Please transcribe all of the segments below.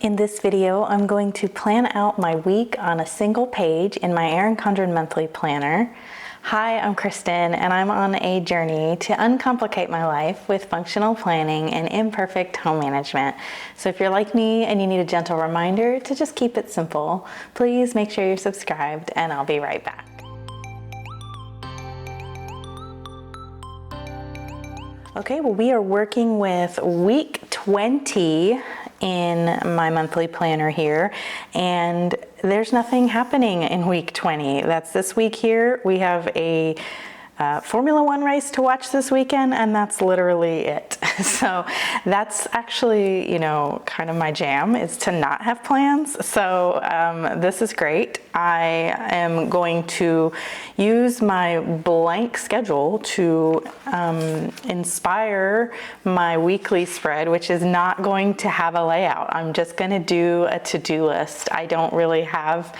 In this video, I'm going to plan out my week on a single page in my Erin Condren monthly planner. Hi, I'm Kristen, and I'm on a journey to uncomplicate my life with functional planning and imperfect home management. So if you're like me and you need a gentle reminder to just keep it simple, please make sure you're subscribed, and I'll be right back. Okay, well, we are working with week 20 in my monthly planner here, and there's nothing happening in week 20. That's this week here. We have a Formula One race to watch this weekend, and that's literally it. So that's actually, kind of my jam, is to not have plans. So this is great. I am going to use my blank schedule to inspire my weekly spread, which is not going to have a layout. I'm just going to do a to-do list. I don't really have,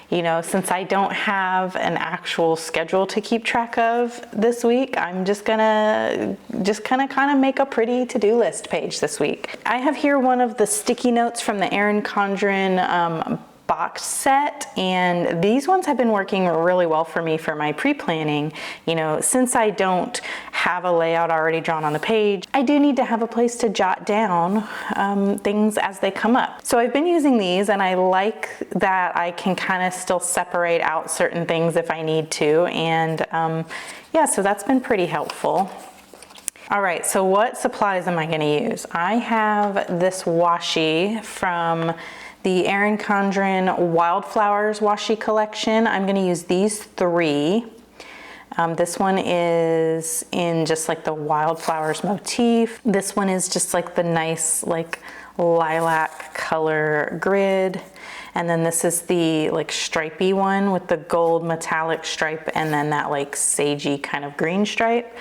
since I don't have an actual schedule to keep track of this week, I'm just gonna kind of make a pretty to-do list page this week. I have here one of the sticky notes from the Erin Condren box set, and these ones have been working really well for me for my pre-planning. Since I don't have a layout already drawn on the page, I do need to have a place to jot down things as they come up. So I've been using these, and I like that I can kind of still separate out certain things if I need to, and so that's been pretty helpful. All right, so what supplies am I going to use? I have this washi from the Erin Condren Wildflowers washi collection. I'm going to use these three. This one is in just like the wildflowers motif. This one is just like the nice lilac color grid. And then this is the stripey one with the gold metallic stripe and then that sagey kind of green stripe.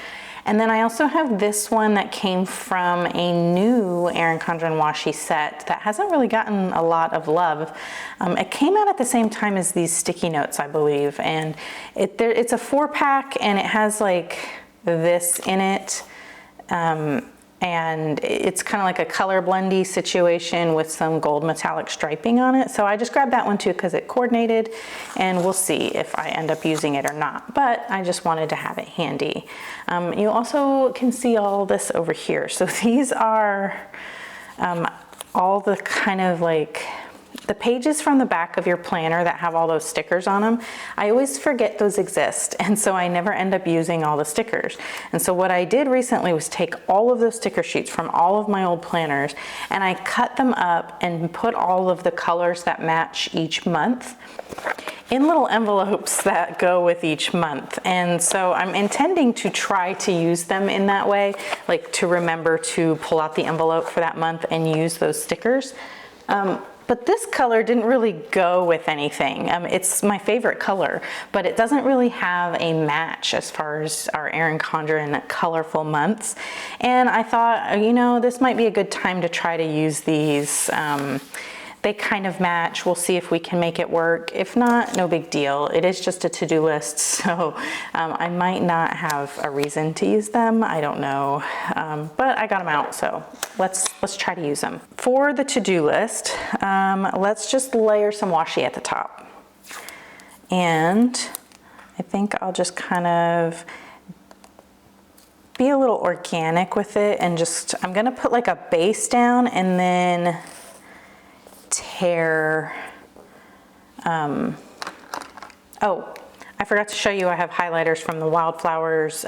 And then I also have this one that came from a new Erin Condren washi set that hasn't really gotten a lot of love. It came out at the same time as these sticky notes, I believe, and it's a 4-pack, and it has this in it. And it's kind of like a color blendy situation with some gold metallic striping on it. So I just grabbed that one too because it coordinated, and we'll see if I end up using it or not. But I just wanted to have it handy. You also can see all this over here. So these are all the kind of the pages from the back of your planner that have all those stickers on them. I always forget those exist, and so I never end up using all the stickers. And so what I did recently was take all of those sticker sheets from all of my old planners, and I cut them up and put all of the colors that match each month in little envelopes that go with each month. And so I'm intending to try to use them in that way, to remember to pull out the envelope for that month and use those stickers. But this color didn't really go with anything. It's my favorite color, but it doesn't really have a match as far as our Erin Condren colorful months. And I thought, this might be a good time to try to use these. They kind of match. We'll see if we can make it work. If not, no big deal. It is just a to-do list, so I might not have a reason to use them. I don't know, but I got them out, so let's try to use them. For the to-do list, let's just layer some washi at the top. And I think I'll just kind of be a little organic with it, and I'm gonna put a base down and then tear. Oh, I forgot to show you, I have highlighters from the Wildflowers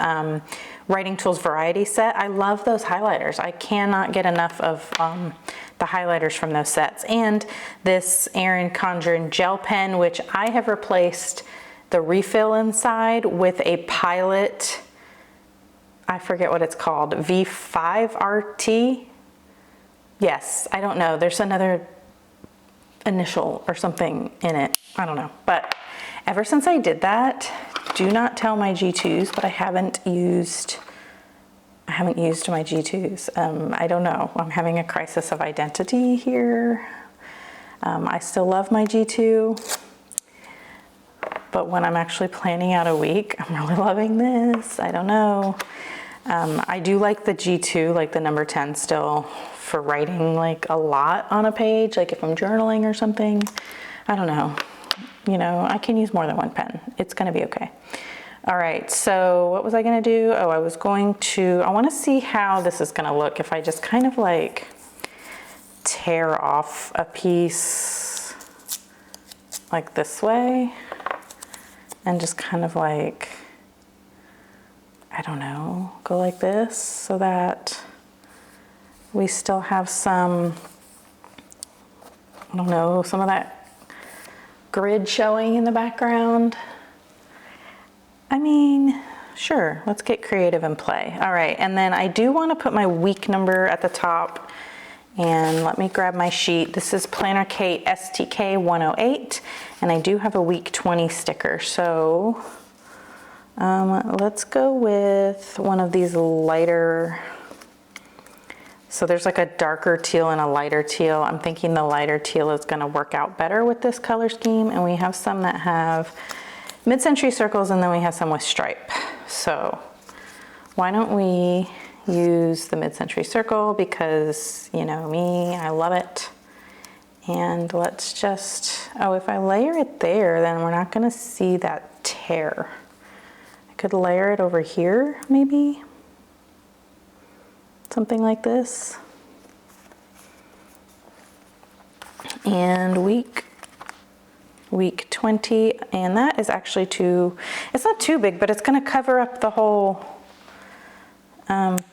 Writing Tools Variety set. I love those highlighters. I cannot get enough of the highlighters from those sets. And this Erin Condren gel pen, which I have replaced the refill inside with a Pilot, I forget what it's called, V5 RT? Yes, I don't know. There's another initial or something in it. I don't know. But ever since I did that, do not tell my G2s, but I haven't used my G2s. I don't know. I'm having a crisis of identity here. I still love my G2, but when I'm actually planning out a week, I'm really loving this. I don't know. I do like the G2, the number 10 still for writing like a lot on a page, like if I'm journaling or something. I don't know. You know, I can use more than one pen. It's gonna be okay. All right, so what was I gonna do? Oh, I wanna see how this is gonna look if I just kind of like tear off a piece like this way and just kind of like, I don't know, go like this so that we still have some, I don't know, some of that grid showing in the background. I mean, sure, let's get creative and play. All right, and then I do want to put my week number at the top, and let me grab my sheet. This is Planner Kate STK 108, and I do have a week 20 sticker. So let's go with one of these lighter. So there's like a darker teal and a lighter teal. I'm thinking the lighter teal is gonna work out better with this color scheme. And we have some that have mid-century circles, and then we have some with stripe. So why don't we use the mid-century circle, because you know me, I love it. And let's just, oh, if I layer it there, then we're not gonna see that tear. I could layer it over here, maybe. Something like this. And week 20, and that is actually it's not too big, but it's gonna cover up the whole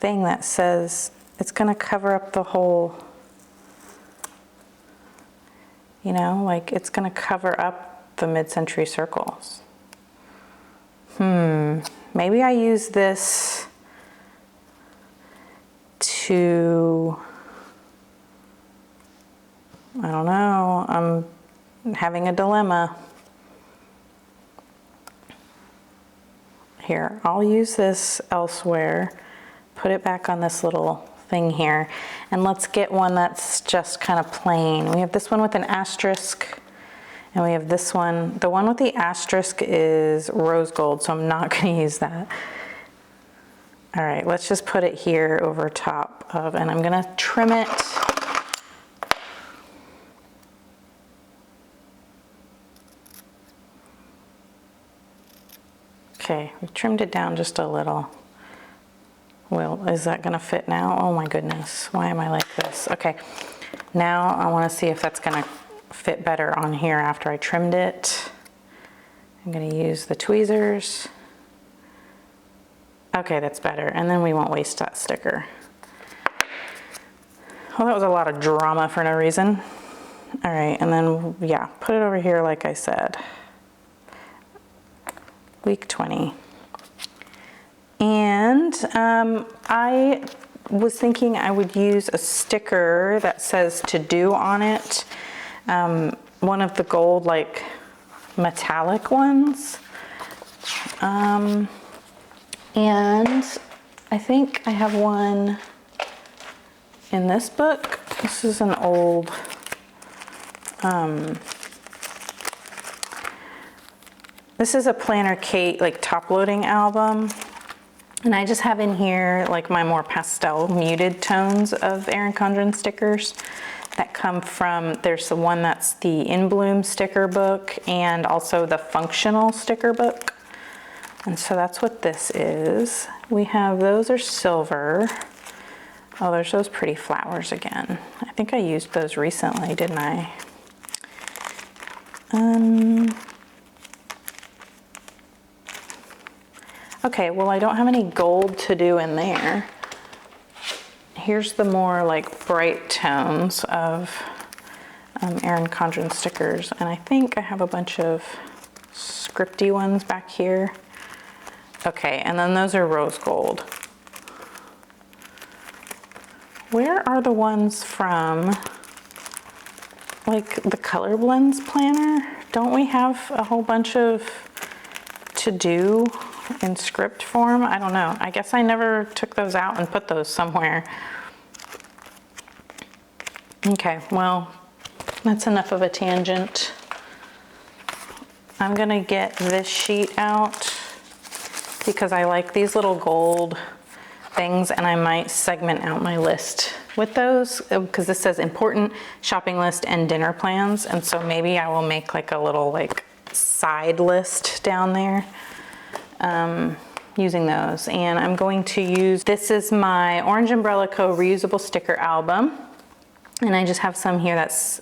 thing that says, it's gonna cover up the whole, you know, like it's gonna cover up the mid-century circles. Maybe I use this to, I don't know, I'm having a dilemma. Here, I'll use this elsewhere, put it back on this little thing here, and let's get one that's just kind of plain. We have this one with an asterisk, and we have this one. The one with the asterisk is rose gold, so I'm not going to use that. All right, let's just put it here over top of, and I'm gonna trim it. Okay, we trimmed it down just a little. Well, is that gonna fit now? Oh my goodness, why am I like this? Okay, now I wanna see if that's gonna fit better on here after I trimmed it. I'm gonna use the tweezers. Okay, that's better, and then we won't waste that sticker. Well, that was a lot of drama for no reason. All right, and then, yeah, put it over here like I said. Week 20. And I was thinking I would use a sticker that says to do on it. One of the gold, like, metallic ones. And I think I have one in this book. This is an old, this is a Planner Kate like top loading album. And I just have in here like my more pastel muted tones of Erin Condren stickers that come from, there's the one that's the In Bloom sticker book and also the functional sticker book. And so that's what this is. We have, those are silver. Oh, there's those pretty flowers again. I think I used those recently, didn't I? Okay, well, I don't have any gold to do in there. Here's the more like bright tones of Erin Condren stickers. And I think I have a bunch of scripty ones back here. Okay, and then those are rose gold. Where are the ones from, like the Color Blends planner? Don't we have a whole bunch of to do in script form? I don't know. I guess I never took those out and put those somewhere. Okay, well, that's enough of a tangent. I'm gonna get this sheet out because I like these little gold things, and I might segment out my list with those because this says important shopping list and dinner plans. And so maybe I will make like a little like side list down there using those. And I'm going to use, this is my Orange Umbrella Co. reusable sticker album. And I just have some here that's,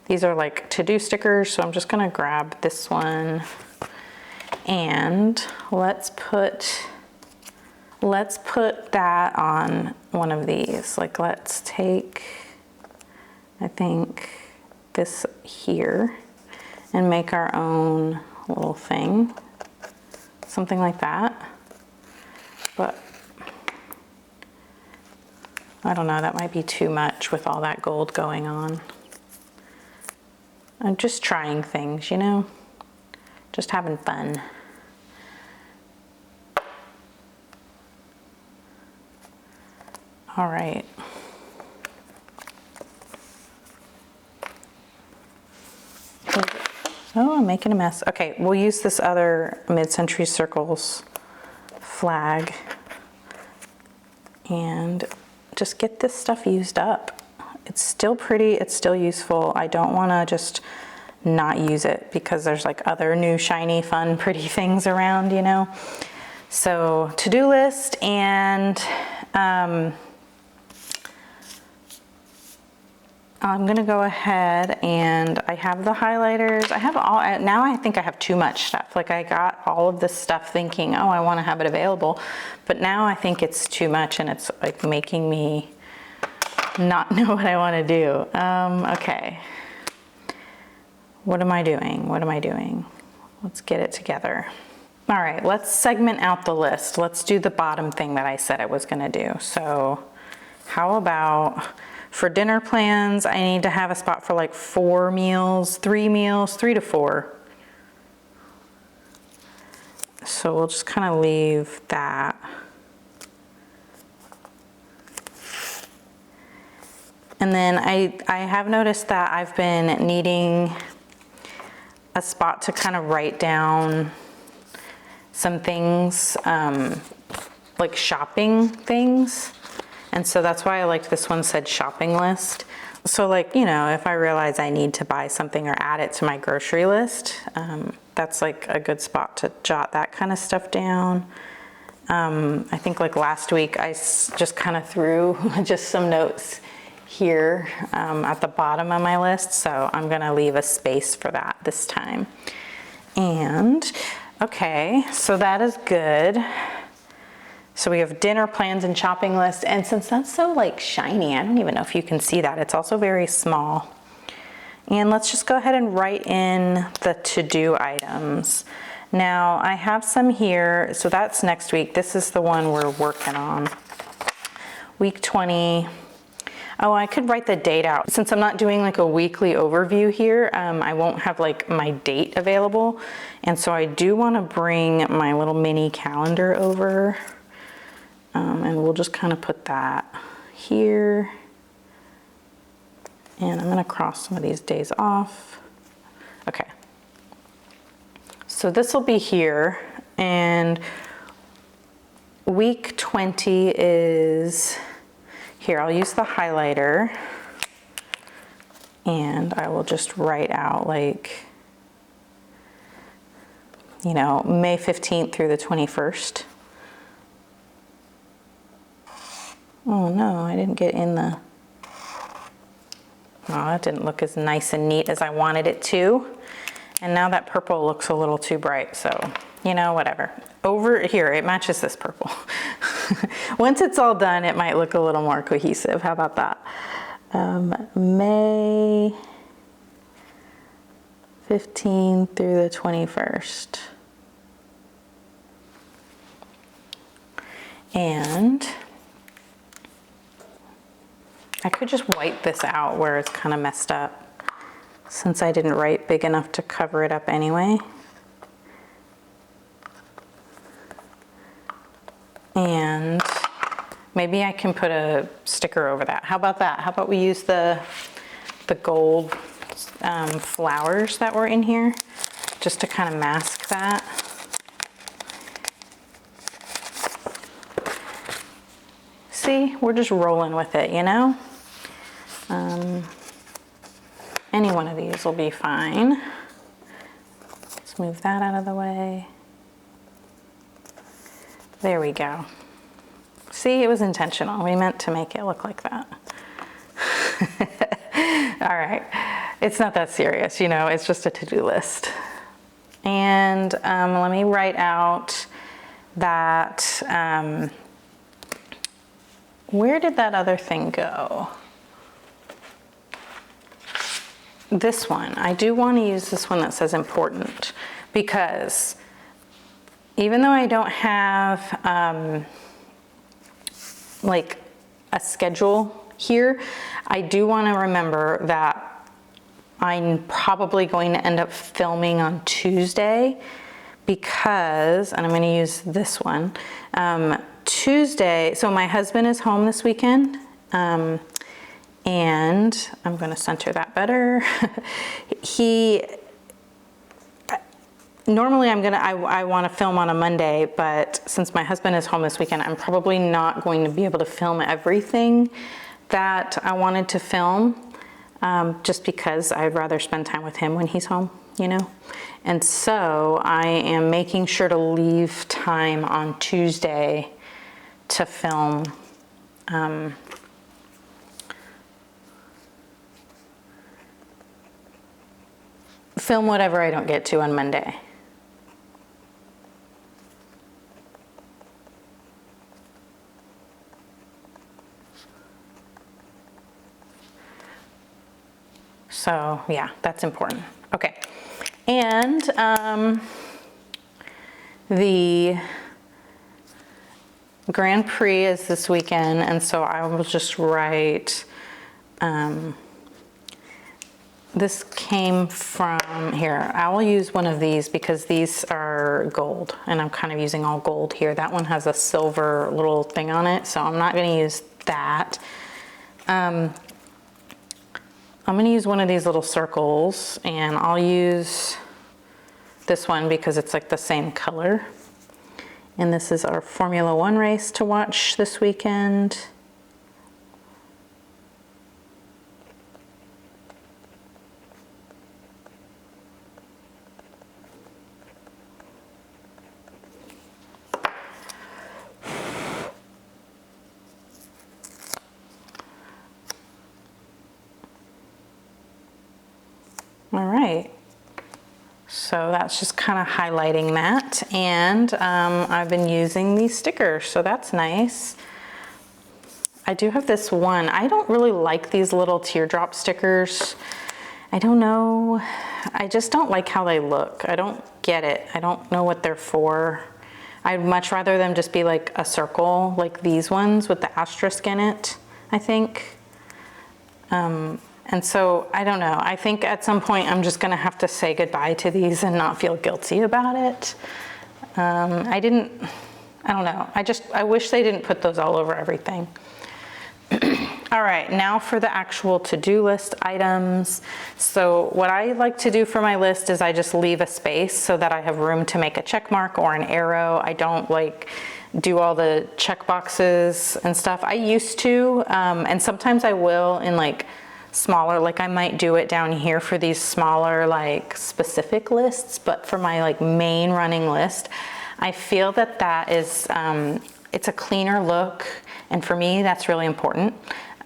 these are like to-do stickers. So I'm just gonna grab this one and let's put that on one of these. Like let's take, I think this here and make our own little thing. Something like that. But I don't know, that might be too much with all that gold going on. I'm just trying things, you know? Just having fun. All right. Oh, I'm making a mess. Okay, we'll use this other Mid-Century Circles flag and just get this stuff used up. It's still pretty, it's still useful. I don't wanna just not use it because there's like other new, shiny, fun, pretty things around, you know? So to-do list and I'm gonna go ahead and I have the highlighters. I have all, now I think I have too much stuff. Like I got all of this stuff thinking, oh, I wanna have it available. But now I think it's too much and it's like making me not know what I wanna do. Okay. What am I doing? What am I doing? Let's get it together. All right, let's segment out the list. Let's do the bottom thing that I said I was gonna do. So how about, for dinner plans, I need to have a spot for like 4 meals, 3 meals, 3 to 4. So we'll just kind of leave that. And then I have noticed that I've been needing a spot to kind of write down some things, like shopping things. And so that's why I liked this one said shopping list. So like, you know, if I realize I need to buy something or add it to my grocery list, that's like a good spot to jot that kind of stuff down. I think like last week I just kind of threw just some notes here at the bottom of my list. So I'm gonna leave a space for that this time. And okay, so that is good. So we have dinner plans and shopping list. And since that's so like shiny, I don't even know if you can see that. It's also very small. And let's just go ahead and write in the to-do items. Now I have some here. So that's next week. This is the one we're working on. Week 20. Oh, I could write the date out. Since I'm not doing like a weekly overview here, I won't have like my date available. And so I do want to bring my little mini calendar over. And we'll just kind of put that here. And I'm gonna cross some of these days off. Okay. So this will be here. And week 20 is here. I'll use the highlighter. And I will just write out like, you know, May 15th through the 21st. Oh no, I didn't get in the, oh, that didn't look as nice and neat as I wanted it to. And now that purple looks a little too bright, so, you know, whatever. Over here, it matches this purple. Once it's all done, it might look a little more cohesive. How about that? May 15th through the 21st. And I could just wipe this out where it's kind of messed up since I didn't write big enough to cover it up anyway. And maybe I can put a sticker over that. How about that? How about we use the gold flowers that were in here just to kind of mask that. see, we're just rolling with it, you know? Any one of these will be fine. Let's move that out of the way. There we go. See, it was intentional. We meant to make it look like that. All right, it's not that serious, you know, it's just a to-do list. And let me write out that, where did that other thing go? This one, I do want to use this one that says important, because even though I don't have like a schedule here, I do want to remember that I'm probably going to end up filming on Tuesday, because, and I'm going to use this one, Tuesday, so my husband is home this weekend, and I'm going to center that better. Normally I want to film on a Monday, but since my husband is home this weekend, I'm probably not going to be able to film everything that I wanted to film, just because I'd rather spend time with him when he's home, you know? And so I am making sure to leave time on Tuesday to film film whatever I don't get to on Monday. So yeah, that's important. Okay, and the Grand Prix is this weekend, and so I will just write, this came from here. I will use one of these because these are gold, and I'm kind of using all gold here. That one has a silver little thing on it, so I'm not going to use that. I'm going to use one of these little circles, and I'll use this one because it's like the same color. And this is our Formula One race to watch this weekend. All right, so that's just kind of highlighting that, and I've been using these stickers, so that's nice. I do have this one. I don't really like these little teardrop stickers. I don't know, I just don't like how they look. I don't get it. I don't know what they're for. I'd much rather them just be like a circle, like these ones with the asterisk in it, I think. And so, I don't know, I think at some point I'm just gonna have to say goodbye to these and not feel guilty about it. I don't know, I wish they didn't put those all over everything. All right, now for the actual to-do list items. So what I like to do for my list is I just leave a space so that I have room to make a check mark or an arrow. I don't like do all the check boxes and stuff. I used to, and sometimes I will in like smaller, like I might do it down here for these smaller like specific lists, but for my like main running list, I feel that that is, it's a cleaner look, and for me that's really important.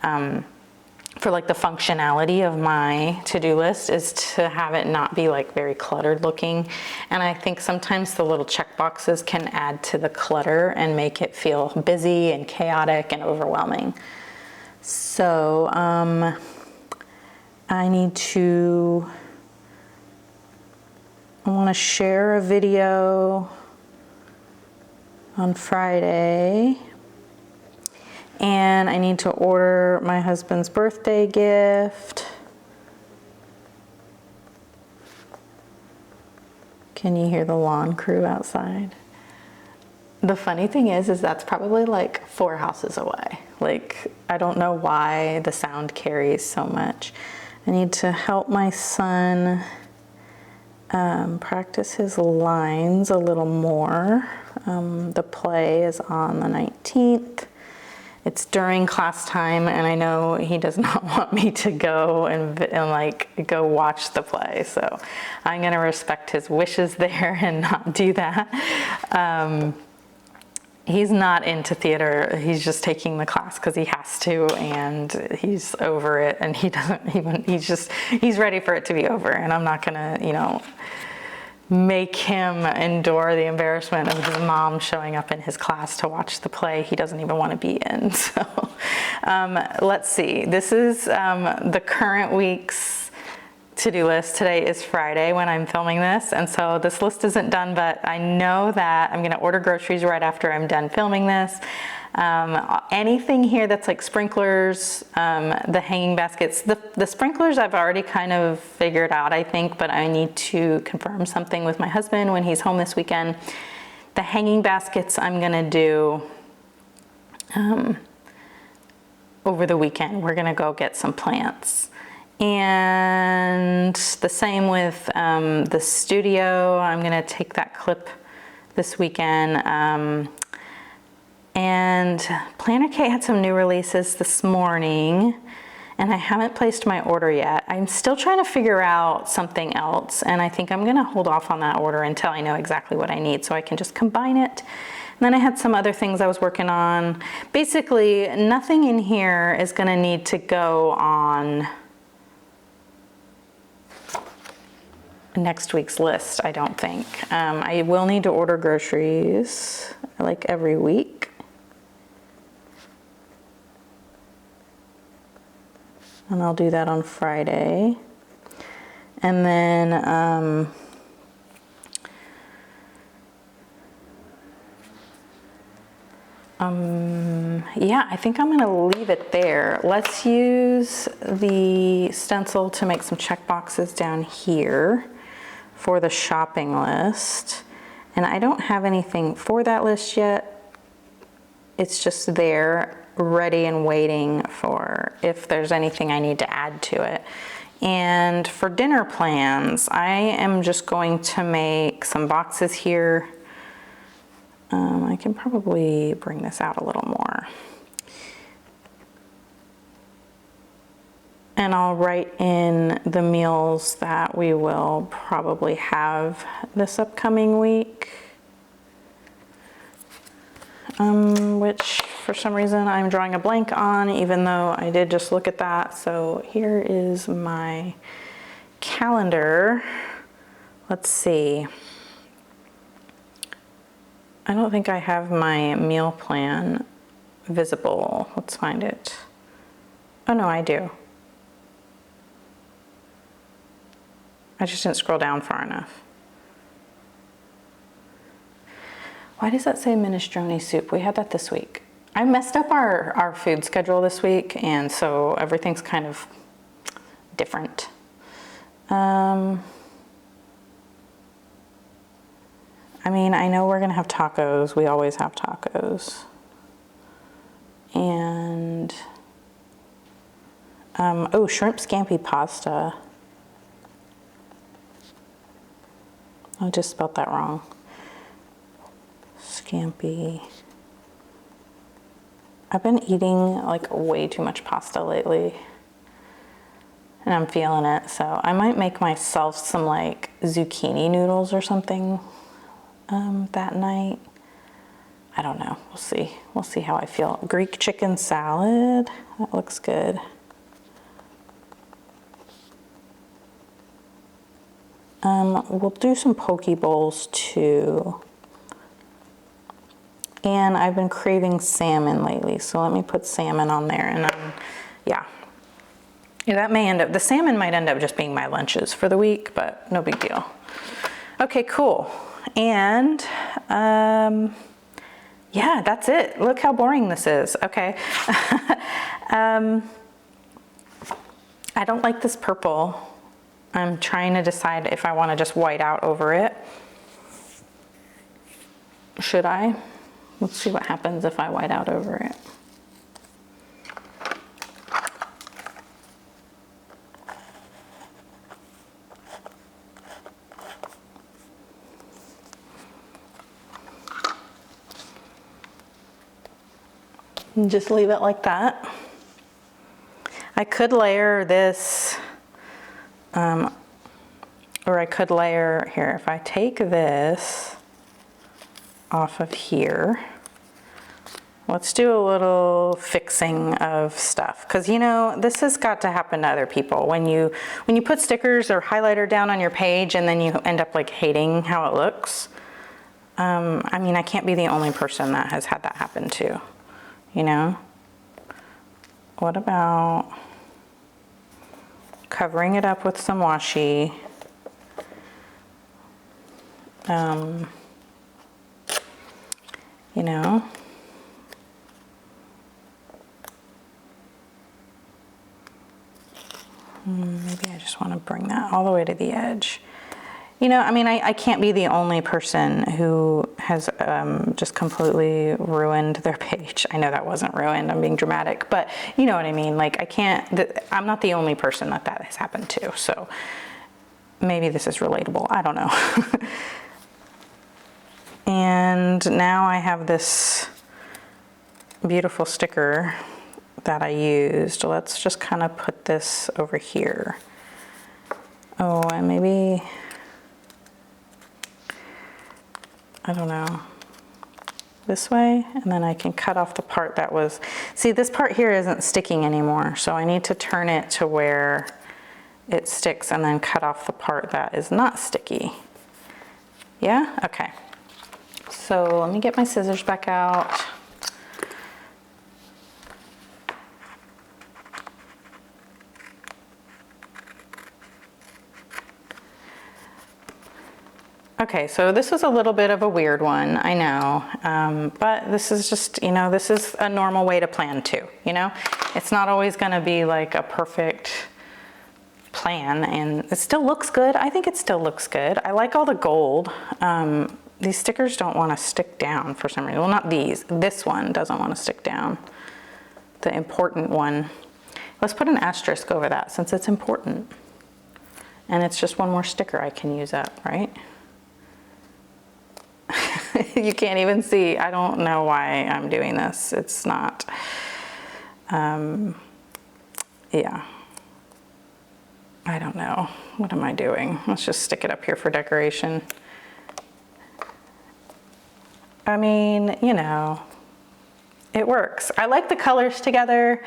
For like the functionality of my to-do list is to have it not be like very cluttered looking, and I think sometimes the little check boxes can add to the clutter and make it feel busy and chaotic and overwhelming. So I want to share a video on Friday, and I need to order my husband's birthday gift. Can you hear the lawn crew outside? The funny thing is that's probably like 4 houses away. Like, I don't know why the sound carries so much. I need to help my son practice his lines a little more. The play is on the 19th. it's during class time, and I know he does not want me to go and like go watch the play. So I'm gonna respect his wishes there and not do that. He's not into theater. He's just taking the class because he has to, and he's over it, and he doesn't even, he's ready for it to be over, and I'm not gonna, you know, make him endure the embarrassment of his mom showing up in his class to watch the play he doesn't even want to be in. So let's see. This is the current week's to-do list. Today is Friday when I'm filming this, and so this list isn't done, but I know that I'm going to order groceries right after I'm done filming this. Anything here that's like sprinklers, the hanging baskets, the sprinklers I've already kind of figured out, I think, but I need to confirm something with my husband when he's home this weekend. The hanging baskets I'm gonna do over the weekend. We're gonna go get some plants. And the same with the studio. I'm gonna take that clip this weekend. And Planner Kate had some new releases this morning, and I haven't placed my order yet. I'm still trying to figure out something else, and I think I'm gonna hold off on that order until I know exactly what I need so I can just combine it. And then I had some other things I was working on. Basically, nothing in here is gonna need to go on next week's list, I don't think. I will need to order groceries like every week. And I'll do that on Friday. And then yeah, I think I'm gonna leave it there. Let's use the stencil to make some check boxes down here for the shopping list. And I don't have anything for that list yet. It's just there, ready and waiting for if there's anything I need to add to it. And for dinner plans, I am just going to make some boxes here. I can probably bring this out a little more. And I'll write in the meals that we will probably have this upcoming week. Which for some reason I'm drawing a blank on, even though I did just look at that. So here is my calendar. Let's see. I don't think I have my meal plan visible. Let's find it. Oh no, I do. I just didn't scroll down far enough. Why does that say minestrone soup? We had that this week. I messed up our food schedule this week, and so everything's kind of different. I mean, I know we're gonna have tacos. We always have tacos. And, oh, shrimp scampi pasta. I just spelled that wrong. Scampi. I've been eating like way too much pasta lately, and I'm feeling it. So I might make myself some like zucchini noodles or something that night. I don't know. We'll see. We'll see how I feel. Greek chicken salad. That looks good. We'll do some poke bowls too. And I've been craving salmon lately, so let me put salmon on there. And then, yeah, that may end up, the salmon might end up just being my lunches for the week, but no big deal. Okay, cool. And yeah, that's it. Look how boring this is. Okay. I don't like this purple. I'm trying to decide if I want to just white out over it. Should I? Let's see what happens if I white out over it. And just leave it like that. I could layer this, or I could layer here. If I take this off of here, let's do a little fixing of stuff. Because, you know, this has got to happen to other people. When you put stickers or highlighter down on your page and then you end up like hating how it looks. I mean, I can't be the only person that has had that happen to, you know? What about covering it up with some washi? You know? Maybe I just want to bring that all the way to the edge. You know, I mean, I can't be the only person who has just completely ruined their page. I know that wasn't ruined, I'm being dramatic, but you know what I mean? Like, I'm not the only person that has happened to, so maybe this is relatable, I don't know. And now I have this beautiful sticker that I used. Let's just kind of put this over here. Oh, and maybe, I don't know, this way, and then I can cut off the part that was, see, this part here isn't sticking anymore, so I need to turn it to where it sticks and then cut off the part that is not sticky. Yeah, okay. So let me get my scissors back out. Okay, so this was a little bit of a weird one, I know, but this is just, you know, this is a normal way to plan too, you know? It's not always gonna be like a perfect plan, and it still looks good. I think it still looks good. I like all the gold. These stickers don't wanna stick down for some reason. Well, not these, this one doesn't wanna stick down. The important one. Let's put an asterisk over that since it's important. And it's just one more sticker I can use up, right? You can't even see. I don't know why I'm doing this. It's not, yeah. I don't know. What am I doing? Let's just stick it up here for decoration. I mean, you know, it works. I like the colors together.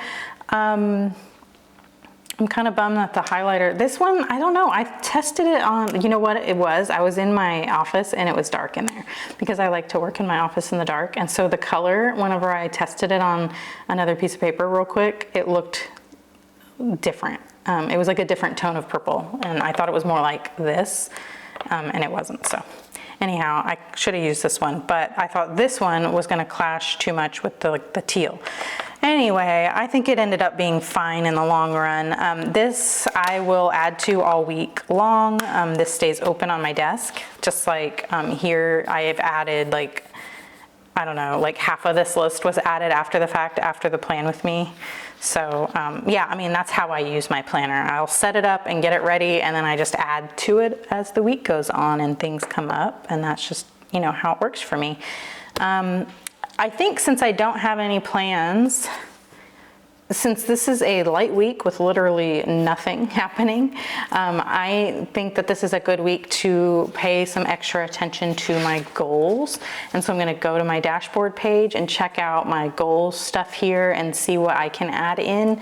I'm kind of bummed that the highlighter, this one, I don't know, I tested it on, you know what it was? I was in my office and it was dark in there because I like to work in my office in the dark. And so the color, whenever I tested it on another piece of paper real quick, it looked different. It was like a different tone of purple, and I thought it was more like this, and it wasn't. So anyhow, I should have used this one, but I thought this one was gonna clash too much with the teal. Anyway, I think it ended up being fine in the long run. This I will add to all week long. This stays open on my desk, just like here I have added, like, I don't know, like half of this list was added after the fact, after the plan with me. So yeah, I mean, that's how I use my planner. I'll set it up and get it ready, and then I just add to it as the week goes on and things come up, and that's just, you know, how it works for me. I think since I don't have any plans, since this is a light week with literally nothing happening, I think that this is a good week to pay some extra attention to my goals. And so I'm gonna go to my dashboard page and check out my goals stuff here and see what I can add in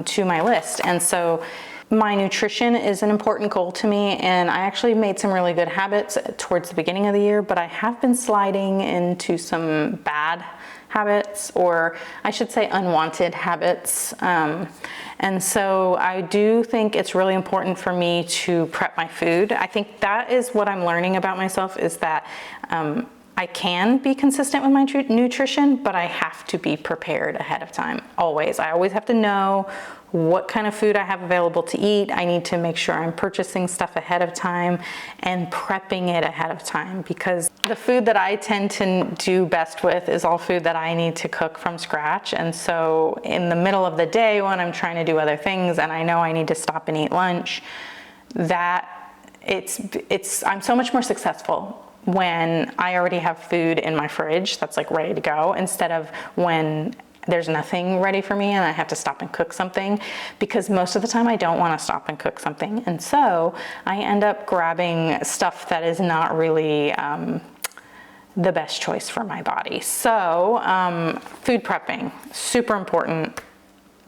to my list. And so my nutrition is an important goal to me, and I actually made some really good habits towards the beginning of the year, but I have been sliding into some bad habits, or I should say unwanted habits. And so I do think it's really important for me to prep my food. I think that is what I'm learning about myself, is that I can be consistent with my nutrition, but I have to be prepared ahead of time, always. I always have to know what kind of food I have available to eat. I need to make sure I'm purchasing stuff ahead of time and prepping it ahead of time, because the food that I tend to do best with is all food that I need to cook from scratch. And so in the middle of the day when I'm trying to do other things and I know I need to stop and eat lunch, I'm so much more successful when I already have food in my fridge that's like ready to go, instead of when there's nothing ready for me and I have to stop and cook something, because most of the time I don't want to stop and cook something. And so I end up grabbing stuff that is not really the best choice for my body. So food prepping, super important.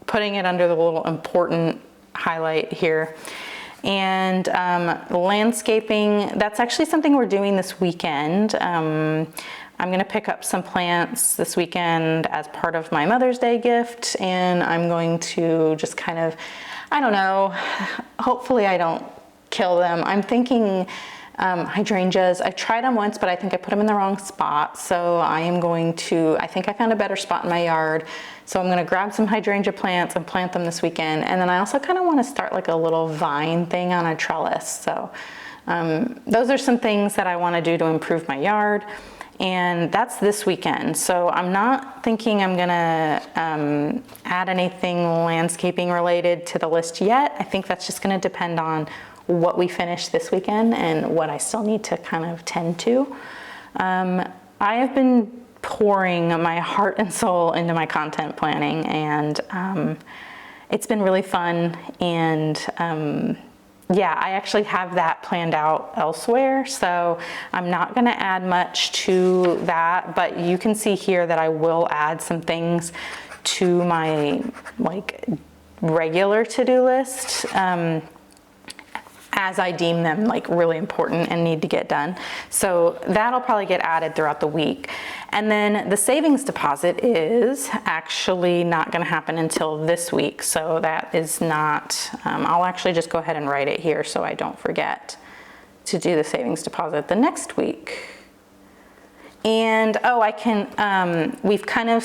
Putting it under the little important highlight here. And landscaping, that's actually something we're doing this weekend. I'm gonna pick up some plants this weekend as part of my Mother's Day gift, and I'm going to just kind of, I don't know, hopefully I don't kill them. I'm thinking hydrangeas. I've tried them once, but I think I put them in the wrong spot. So I am going to, I think I found a better spot in my yard. So I'm gonna grab some hydrangea plants and plant them this weekend. And then I also kind of wanna start like a little vine thing on a trellis. So those are some things that I wanna do to improve my yard. And that's this weekend. So I'm not thinking I'm gonna add anything landscaping related to the list yet. I think that's just gonna depend on what we finish this weekend and what I still need to kind of tend to. I have been pouring my heart and soul into my content planning, and it's been really fun. And yeah, I actually have that planned out elsewhere, so I'm not gonna add much to that, but you can see here that I will add some things to my like regular to-do list as I deem them like really important and need to get done. So that'll probably get added throughout the week. And then the savings deposit is actually not gonna happen until this week. So that is not, I'll actually just go ahead and write it here so I don't forget to do the savings deposit the next week. And oh, I can, we've kind of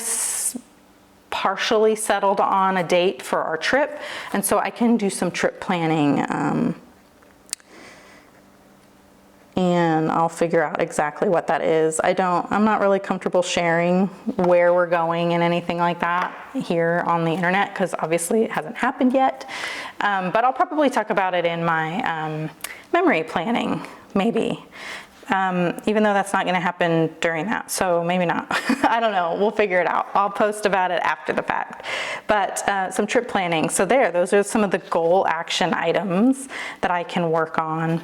partially settled on a date for our trip. And so I can do some trip planning, and I'll figure out exactly what that is. I'm not really comfortable sharing where we're going and anything like that here on the internet, because obviously it hasn't happened yet. But I'll probably talk about it in my memory planning, maybe. Even though that's not gonna happen during that, so maybe not. I don't know, we'll figure it out. I'll post about it after the fact. But some trip planning, so those are some of the goal action items that I can work on.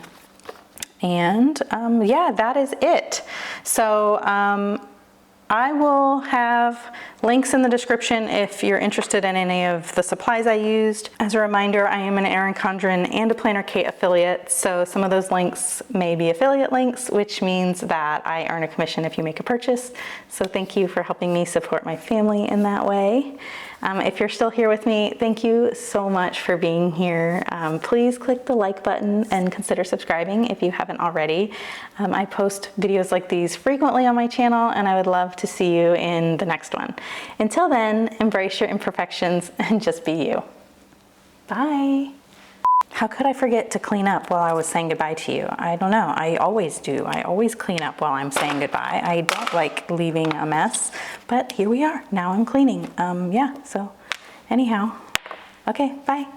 And yeah, that is it. So I will have links in the description if you're interested in any of the supplies I used. As a reminder, I am an Erin Condren and a Planner Kate affiliate, so some of those links may be affiliate links, which means that I earn a commission if you make a purchase. So thank you for helping me support my family in that way. If you're still here with me, thank you so much for being here. Please click the like button and consider subscribing if you haven't already. I post videos like these frequently on my channel, and I would love to see you in the next one. Until then, embrace your imperfections and just be you. Bye. How could I forget to clean up while I was saying goodbye to you? I don't know, I always do. I always clean up while I'm saying goodbye. I don't like leaving a mess, but here we are. Now I'm cleaning. Yeah, so anyhow, okay, bye.